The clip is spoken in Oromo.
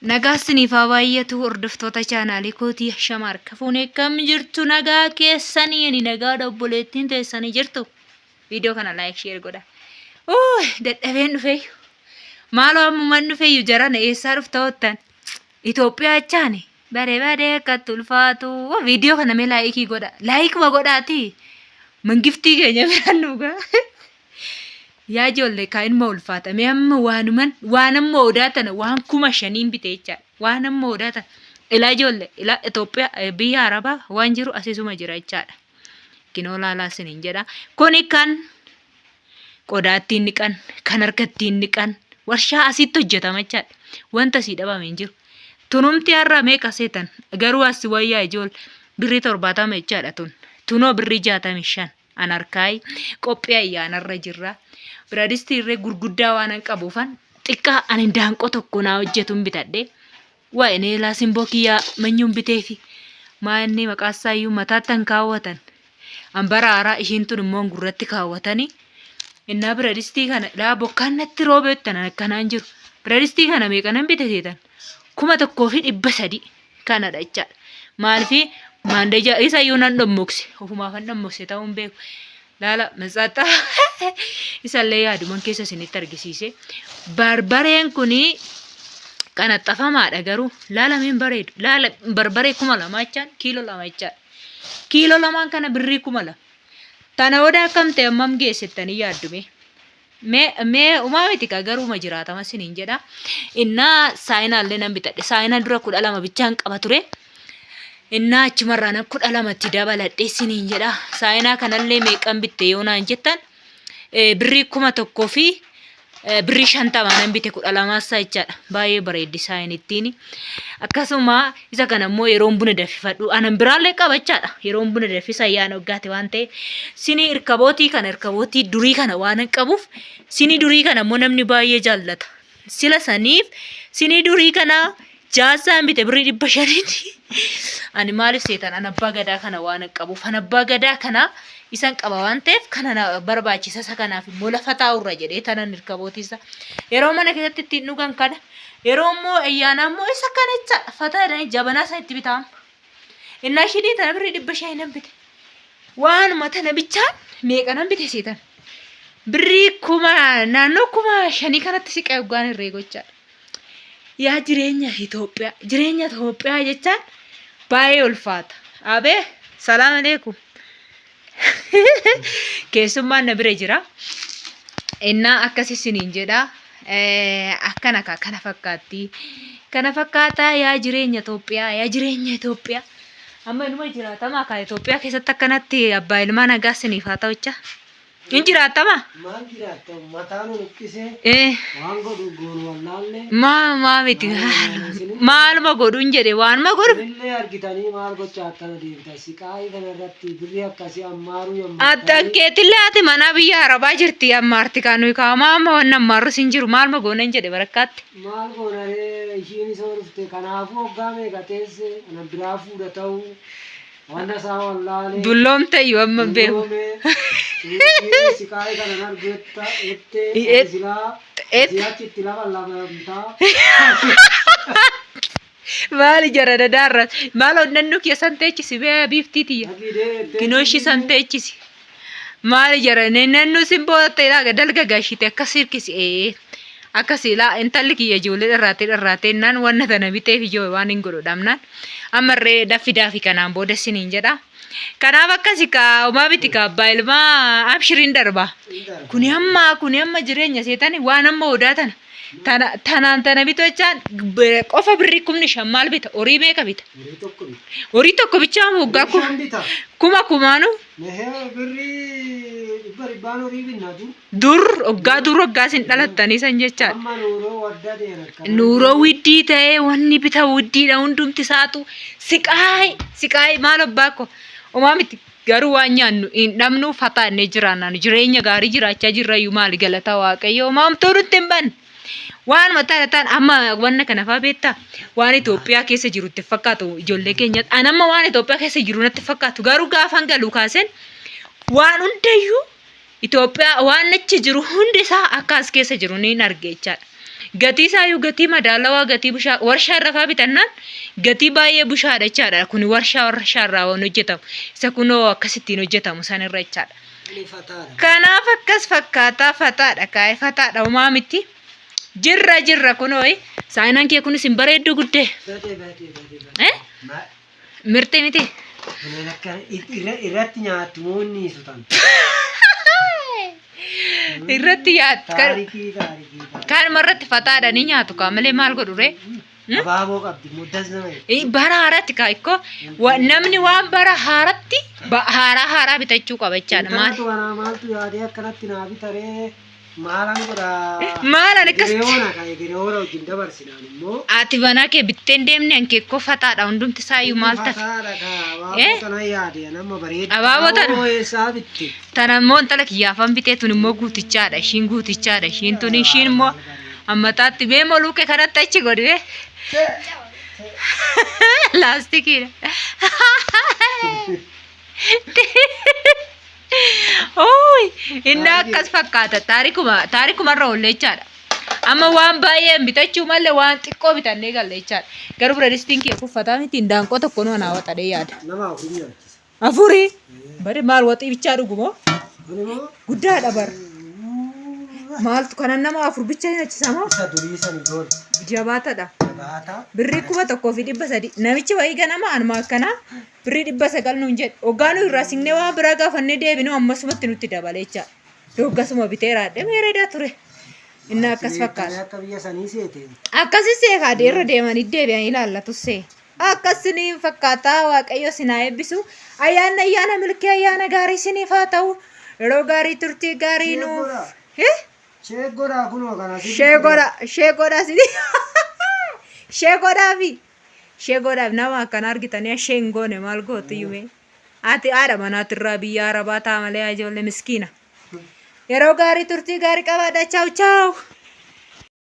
Nagaasni faabaayatu hordoftoota chaanaalii kootii shamar kafuun eegam jirtu nagaa keessanii ani nagaa obboleettiin teessanii jirtu. Viidiyoo kana like share godha. Dadhabeen dhufee maaloo ammumaan dhufee jaran eessaa dhufta hoottan Itoophiyaa chaani baree akka tulfaatu viidiyoo kana mee like godha. Like ma godhaati mangiftii keenya biraan dhugaa. Yaa ijoollee kaa ilma ulfaatame amma waan amma odaatan waan kuma shaniin bite jechaadha. Waan amma odaatan ilaa ijoollee ilaa Itoophiyaa biyya Arabaa waan jiru asisuma jira jechaadha. Kinoo laalaa siniin jedha. Kuni kan qodaattiin niqan kan harkattiin niqan warshaa asitti hojjetama jechaadha. Wanta sii dhabame hin jiru. Tunumti har'a meeqa seetan garuu asi wayyaa ijoollee birrii 70 jechaadha tun. Tunoo birrii 65 an harkaay qophii ayyaanarra jirra. Biradistii irree gurguddaa waan qabuufan xiqqaa ani daanqoo tokko naa hojjetuun bitadhe waa inni laasin bokiyyaa manyuun biteefi maanni maqaassaayyuu mataattan kaawwatan ambara haaraa ishiin tun immoo gurratti kaawwatanii innaa biradistii kana laa bokkaan natti roobeettan akkanaan jiru biradistii kana meeqanan bitateetan 1,300 kanadha jechaadha maalifi maandeja isayyuu nan dhommokse ofumaafan dhommokse ta'uun beeku. Lala masata isallee yaaduman keessa isinitti argisiise barbareen kuni kan axxafamaadha garuu laala min bareedu laala barbaree 2,000 jechaan kiiloo 2 jechaadha. Kiiloo 2 kana birrii 2,000 tana odaa akkam ta'e ammam geessettanii yaaddume mee umaa miti ka garuu ma jiraatama siniin jedha innaa saayinaallee nan bitadhe saayinaa dura 12 bichaan qaba ture. Inna achumarraan 12tti dabaladhe siniin jedha. Saayinaa kanallee meeqan bitte yoo naan jettan birrii 1,000 fi birrii 50 nan bite 12 jechaadha. Baay'ee bareeddi saayinittiin. Akkasuma isa kana immoo yeroon buna danfifadhu anan biraallee qaba jechaadha. Yeroon buna danfisa ayyaana waggaatti waan ta'e sinii irkabootii durii kana waan qabuuf sinii durii kana immoo namni baay'ee jaallata. Sila saniif sinii durii kana jaasaan bite birrii 500 ani maaliif seetan an abbaa gadaa kana waan qabuuf an abbaa gadaa kana isan qaba waan ta'eef kana barbaachisa isa kanaaf immoo lafa taa'urra jedhee tanan irkabootiisa yeroo mana keessatti ittiin dhugan kana yeroo immoo ayyaana immoo isa kana jecha fataadhaan jabanaa isaa itti bitaam innaa shidii tana birrii 500 nan bite waan mata nabichaan meeqanan bite seetan birrii 1,000 naannoo 5,000 kanatti siqee ugaan irree gochaadha. Yaa jireenya Itoophiyaa jechaan baay'ee ulfaata. Abee salaam aleekum. Keessummaan na bira jira. Innaa akkasi siniin jedha. Akkana kana fakkaatti. Kana fakkaata yaa jireenya Itoophiyaa. Amma inuma jiraatama akka Itoophiyaa keessatti akkanatti abbaa ilmaa nagaa siniif haa ta'ucha. In jiraatama? Maal jiraatama? Mataan uffisee waan godhu goonu wallaalle. Maa miti maal ma godhuun jedhe waan ma godhu. Illee argitanii maal gochaa akkana deemta siqaayii kanarratti birrii akkasii ammaaru yommuu. Attankeetillee ati mana biyya Arabaa jirti ammaarti kaanu kaamaa amma waan ammaaru sin jiru maal ma goonan jedhe barakkaatti. Maal goonaree ishiin isa dhufte kanaafuu hoggaa meeqa teesse ana biraa fuudha ta'uu. Wanda saa wallaalee. Dulloomte iyyuu amma beeku. Siqaayii kana nargeetta ittee silaa siyachitti lafa lamamtaa. Maali jara dadaarra maal onnannu kee santeechisi bee biiftiitiyya. Kinooshi santeechisi. Maali jara nannuu simbootte dalga gaashite akkas hirkisi akkasii laa intalli kiyya ijoollee dharraatee naan wanna tana biteef ijoo waan hin godhodhamnaan ammarree daffi kanaan booda siniin jedha. Kanaaf akkasi kaa umaa biti kaa abbaa ilmaa abshiriin darba. Kuni amma jireenya seetanii waan amma odaatan. Tana bitochaan qofa birrii 5,000 maal bita horii meeqa bita? Horii tokko bichaa moggaa kumaanu. Dur hoggaa sin dhalattanii san jechaadha. Nuuroo widdii ta'ee wanni bita widdiidha hundumti isaatu siqaayii maal abbaakko umaa miti garuu waan nyaannu hin dhabnu fataannee jiraannaan jireenya gaarii jiraachaa jirrayyuu maali galata waaqayyoo maamtuu nutti hin banne. Waan mataan amma wanna kana faa beektaa waan Itoophiyaa keessa jiru itti fakkaatu ijoollee keenya anamma waan Itoophiyaa keessa jiru natti fakkaatu garuu gaafan galu kaasen waan hundayyuu Itoophiyaa waan achi jiru hundi isaa akka as keessa jiru ni arge jechaadha. Gatii isaayyuu gatii madaalawaa gatii bushaa warshaa irraa bitannaan gatii baay'ee bushaadha jechaadha. Kun warshaarraa waan hojjetamu. Isa kunoo akkasittiin hojjetamu san irra jechaadha. Kanaaf akkas fakkaataa fataadha kaa'ee fataadha homaa miti. Jirra kunoo saayinan kee kunis hin bareeddu guddee. Mirti miti. Irratti nyaattu moonni sutan. Irratti nyaattu. Kan marratti fataadha ni nyaatu kaa malee maal godhu ree? Abaaboo qabdi muddas nama. Bara haaratti kaa ikkoo namni waan bara haaratti haaraa bitachuu qaba jechaadha maali? Maaltu yaadee akkanatti naa bitaree maalan godhaa? Maalan akkas? Giriyoona wajjin dabarsinaan immoo. Ati banaa kee bitteen deemne ankee koo fataadha hundumti isaayyuu maal tafe? Fataadha kaa abaaboo tana yaadee nama bareedu. Abaaboo tana? Eessaa bitte? Tana immoo intala kiyyaafan bitee tun immoo guutichaadha ishiin guutichaadha ishiin tun ishiin immoo ammataatti bee moluuke kanatti achi godhee. Laastikiidha. Inni akkas fakkaata taarikumarra oolle jechaadha. Amma waan baay'ee bitachuu malee waan xiqqoo bitannee galle jechaadha. Garuu biradistiin kee uffataa miti indaanqoo tokko nu anaa waxadhee yaada. Nama afurii nyaachisa. Afurii? Bari maal waxii bichaa dhugumoo? Guddaadha bara. Maaltu kanan nama afur bicha nyaachisa moo? Isa durii san ijoollee. Jabaatadha. Jabaata. Birrii 1,300 namichi wayii ganama anuma akkana birrii 900 nuun jedhe hoggaanuu irraa signee waan biraa gaafannee deebinu ammasumatti nutti dabale jecha doggasuma bitee raadhe meereedaa ture inni akkas fakkaata. Akka biyya sanii seete. Akkasis seekaa deerra deemanii deebi'anii ilaallatu see akkasini fakkaataa waaqayyo sinaa eebbisu ayyaana milkii ayyaana gaarii siniif haa ta'u yeroo gaarii turtii gaarii nuuf. Sheegoodhaa kunoo kana si. Sheegoodhaaf nama akkana argitanii sheen goone maal gootu yume. Ati haadha manaatirraa biyya arabaa ta'a malee ijoollee miskiina. Yeroo gaarii turtii gaarii qabaadha. Chaaw chaaw.